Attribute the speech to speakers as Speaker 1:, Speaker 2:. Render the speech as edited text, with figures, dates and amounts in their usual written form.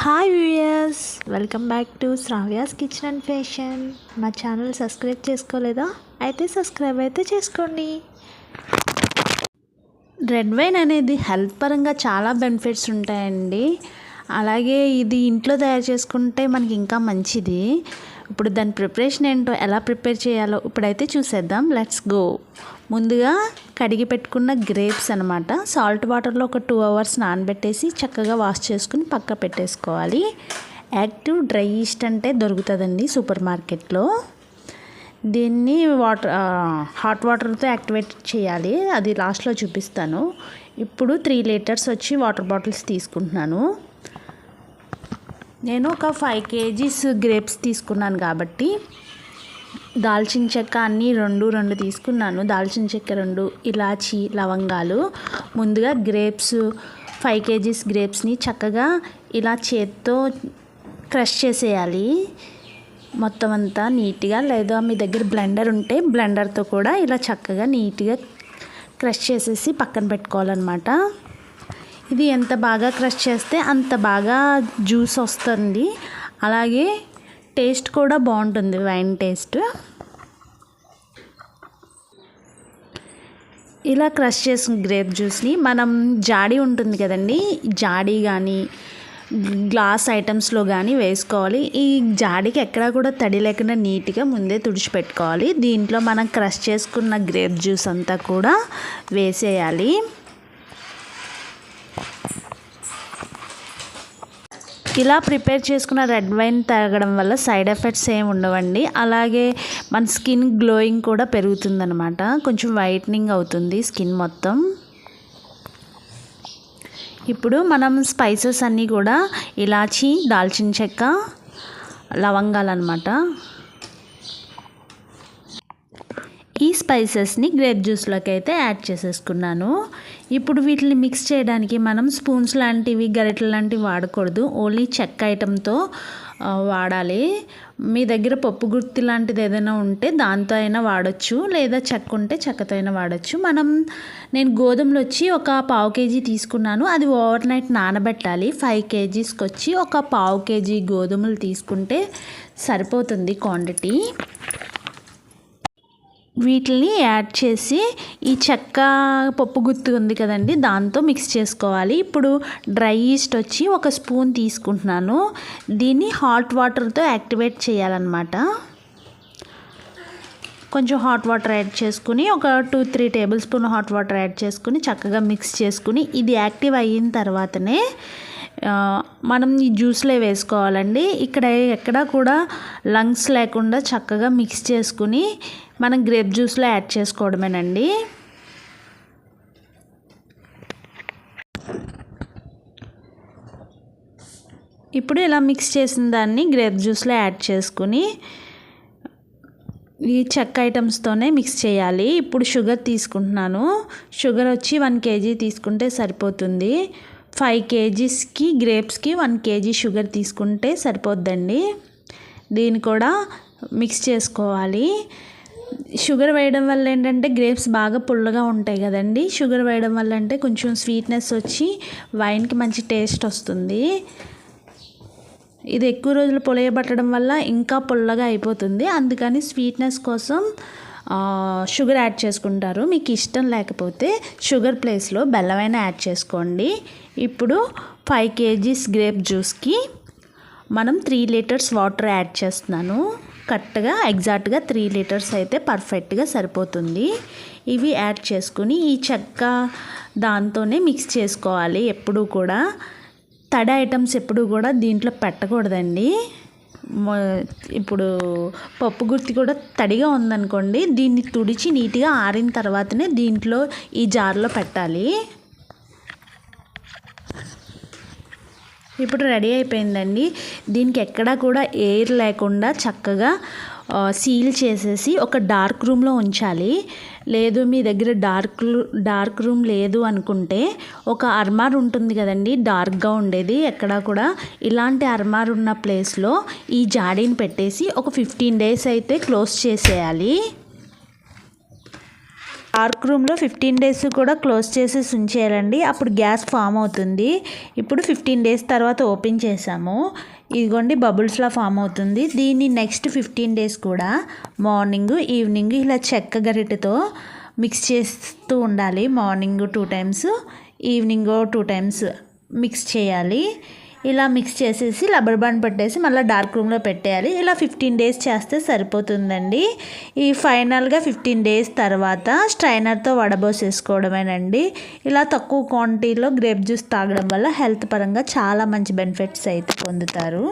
Speaker 1: Hi viewers, welcome back to Sravya's kitchen and fashion. మా channel subscribe చేసుకోలేదా? అయితే subscribe అయితే చేసుకోండి. రెడ్ వైన్ అనేది హెల్త్ పరంగా చాలా బెనిఫిట్స్ ఉంటాయండి. అలాగే ఇది ఇంట్లో తయారు చేసుకుంటే మనకి ఇంకా మంచిది. ఇప్పుడు దాని ప్రిపరేషన్ ఏంటో, ఎలా ప్రిపేర్ చేయాలో ఇప్పుడైతే చూసేద్దాం. Let's go. ముందుగా కడిగి పెట్టుకున్న గ్రేప్స్ అనమాట, సాల్ట్ వాటర్లో ఒక 2 hours నానబెట్టేసి చక్కగా వాష్ చేసుకుని పక్క పెట్టేసుకోవాలి. యాక్టివ్ డ్రై ఈస్ట్ అంటే దొరుకుతుందండి సూపర్ మార్కెట్లో. దీన్ని హాట్ వాటర్తో యాక్టివేట్ చేయాలి, అది లాస్ట్లో చూపిస్తాను. ఇప్పుడు 3 liters వచ్చి వాటర్ బాటిల్స్ తీసుకుంటున్నాను. నేను ఒక 5 kgs గ్రేప్స్ తీసుకున్నాను కాబట్టి దాల్చిన చెక్క అన్నీ రెండు తీసుకున్నాను. దాల్చిన చెక్క 2, ఇలాచి, లవంగాలు. ముందుగా గ్రేప్స్ 5 kgs గ్రేప్స్ని చక్కగా ఇలా చేత్తో క్రష్ చేసేయాలి మొత్తం అంతా నీట్గా. లేదా మీ దగ్గర బ్లెండర్ ఉంటే బ్లెండర్తో కూడా ఇలా చక్కగా నీట్గా క్రష్ చేసేసి పక్కన పెట్టుకోవాలన్నమాట. ఇది ఎంత బాగా క్రష్ చేస్తే అంత బాగా జ్యూస్ వస్తుంది. అలాగే టేస్ట్ కూడా బాగుంటుంది, వైన్ టేస్ట్. ఇలా క్రష్ చేసిన గ్రేప్ జ్యూస్ని మనం జాడీ ఉంటుంది కదండి, జాడీ కానీ గ్లాస్ ఐటమ్స్లో కానీ వేసుకోవాలి. ఈ జాడీకి ఎక్కడా కూడా తడి లేకుండా నీట్గా ముందే తుడిచిపెట్టుకోవాలి. దీంట్లో మనం క్రష్ చేసుకున్న గ్రేప్ జ్యూస్ అంతా కూడా వేసేయాలి. ఇలా ప్రిపేర్ చేసుకున్న రెడ్ వైన్ తాగడం వల్ల సైడ్ ఎఫెక్ట్స్ ఏమి ఉండవండి. అలాగే మన స్కిన్ గ్లోయింగ్ కూడా పెరుగుతుందన్నమాట, కొంచెం వైట్నింగ్ అవుతుంది స్కిన్ మొత్తం. ఇప్పుడు మనం స్పైసెస్ అన్నీ కూడా ఇలాచి, దాల్చిన చెక్క, లవంగాలు అన్నమాట. ఈ స్పైసెస్ని గ్రేప్ జ్యూస్లోకి అయితే యాడ్ చేసేసుకున్నాను. ఇప్పుడు వీటిని మిక్స్ చేయడానికి మనం స్పూన్స్ లాంటివి, గరిటెలు లాంటివి వాడకూడదు. ఓన్లీ చెక్క ఐటెంతో వాడాలి. మీ దగ్గర పప్పు గుత్తి లాంటిది ఏదైనా ఉంటే దాంతో అయినా వాడచ్చు, లేదా చెక్క ఉంటే చెక్కతో అయినా వాడచ్చు. నేను గోధుమలు వచ్చి ఒక 1/2 kg తీసుకున్నాను. అది ఓవర్ నైట్ నానబెట్టాలి. 5 kgsకి వచ్చి ఒక 1/2 kg గోధుమలు తీసుకుంటే సరిపోతుంది క్వాంటిటీ. వీటిని యాడ్ చేసి ఈ చెక్క పప్పు గుత్తి ఉంది కదండి, దాంతో మిక్స్ చేసుకోవాలి. ఇప్పుడు డ్రై ఈస్ట్ వచ్చి 1 spoon తీసుకుంటున్నాను. దీన్ని హాట్ వాటర్తో యాక్టివేట్ చేయాలన్నమాట. కొంచెం హాట్ వాటర్ యాడ్ చేసుకుని ఒక 2-3 tablespoon హాట్ వాటర్ యాడ్ చేసుకుని చక్కగా మిక్స్ చేసుకుని, ఇది యాక్టివ్ అయిన తర్వాతనే మనం ఈ జ్యూస్లో వేసుకోవాలండి. ఇక్కడ ఎక్కడా కూడా లంగ్స్ లేకుండా చక్కగా మిక్స్ చేసుకుని మనం గ్రేప్ జ్యూస్లో యాడ్ చేసుకోవడమేనండి. ఇప్పుడు ఇలా మిక్స్ చేసిన దాన్ని గ్రేప్ జ్యూస్లో యాడ్ చేసుకుని ఈ చెక్క ఐటమ్స్తోనే మిక్స్ చేయాలి. ఇప్పుడు షుగర్ తీసుకుంటున్నాను. షుగర్ వచ్చి 1 kg తీసుకుంటే సరిపోతుంది. 5 kgsకి గ్రేప్స్కి 1 kg షుగర్ తీసుకుంటే సరిపోద్దండి. దీన్ని కూడా మిక్స్ చేసుకోవాలి. షుగర్ వేయడం వల్ల ఏంటంటే గ్రేప్స్ బాగా పుల్లగా ఉంటాయి కదండి. షుగర్ వేయడం వల్ల అంటే కొంచెం స్వీట్నెస్ వచ్చి వైన్కి మంచి టేస్ట్ వస్తుంది. ఇది ఎక్కువ రోజులు పులియబట్టడం వల్ల ఇంకా పుల్లగా అయిపోతుంది. అందుకని స్వీట్నెస్ కోసం షుగర్ యాడ్ చేసుకుంటారు. మీకు ఇష్టం లేకపోతే షుగర్ ప్లేస్లో బెల్లమైనా యాడ్ చేసుకోండి. ఇప్పుడు 5 kgs గ్రేప్ జ్యూస్కి మనం 3 liters వాటర్ యాడ్ చేస్తున్నాను. కరెక్ట్గా ఎగ్జాక్ట్గా 3 liters అయితే పర్ఫెక్ట్గా సరిపోతుంది. ఇవి యాడ్ చేసుకుని ఈ చెక్క దాంతోనే మిక్స్ చేసుకోవాలి. ఎప్పుడూ కూడా తడి ఐటమ్స్ ఎప్పుడూ కూడా దీంట్లో పెట్టకూడదండి. ఇప్పుడు పప్పు గుత్తి కూడా తడిగా ఉందనుకోండి, దీన్ని తుడిచి నీట్గా ఆరిన తర్వాతనే దీంట్లో ఈ జార్లో పెట్టాలి. ఇప్పుడు రెడీ అయిపోయిందండి. దీనికి ఎక్కడా కూడా ఎయిర్ లేకుండా చక్కగా సీల్ చేసేసి ఒక డార్క్ రూమ్లో ఉంచాలి. లేదు మీ దగ్గర డార్క్ రూమ్ లేదు అనుకుంటే ఒక అర్మార్ ఉంటుంది కదండి, డార్క్గా ఉండేది. ఎక్కడా కూడా ఇలాంటి అర్మార్ ఉన్న ప్లేస్లో ఈ జాడీని పెట్టేసి ఒక 15 days అయితే క్లోజ్ చేసేయాలి. డార్క్ రూమ్లో 15 డేస్ కూడా క్లోజ్ చేసేసి ఉంచేయాలండి, అప్పుడు గ్యాస్ ఫామ్ అవుతుంది. ఇప్పుడు 15 డేస్ తర్వాత ఓపెన్ చేసాము, ఇదిగోండి బబుల్స్లా ఫామ్ అవుతుంది. దీన్ని నెక్స్ట్ 15 డేస్ కూడా మార్నింగ్ ఈవినింగ్ ఇలా చెక్క గరిటెతో మిక్స్ చేస్తూ ఉండాలి. Morning 2 times, evening 2 times mix చేయాలి. ఇలా మిక్స్ చేసేసి రబ్బర్ బ్యాండ్ పెట్టేసి మళ్ళీ డార్క్ రూమ్లో పెట్టేయాలి. ఇలా 15 డేస్ చేస్తే సరిపోతుందండి. ఈ ఫైనల్గా 15 డేస్ తర్వాత స్ట్రైనర్తో వడబోసేసుకోవడమేనండి. ఇలా తక్కువ క్వాంటిటీలో గ్రేప్ జ్యూస్ తాగడం వల్ల హెల్త్ పరంగా చాలా మంచి బెనిఫిట్స్ అయితే పొందుతారు.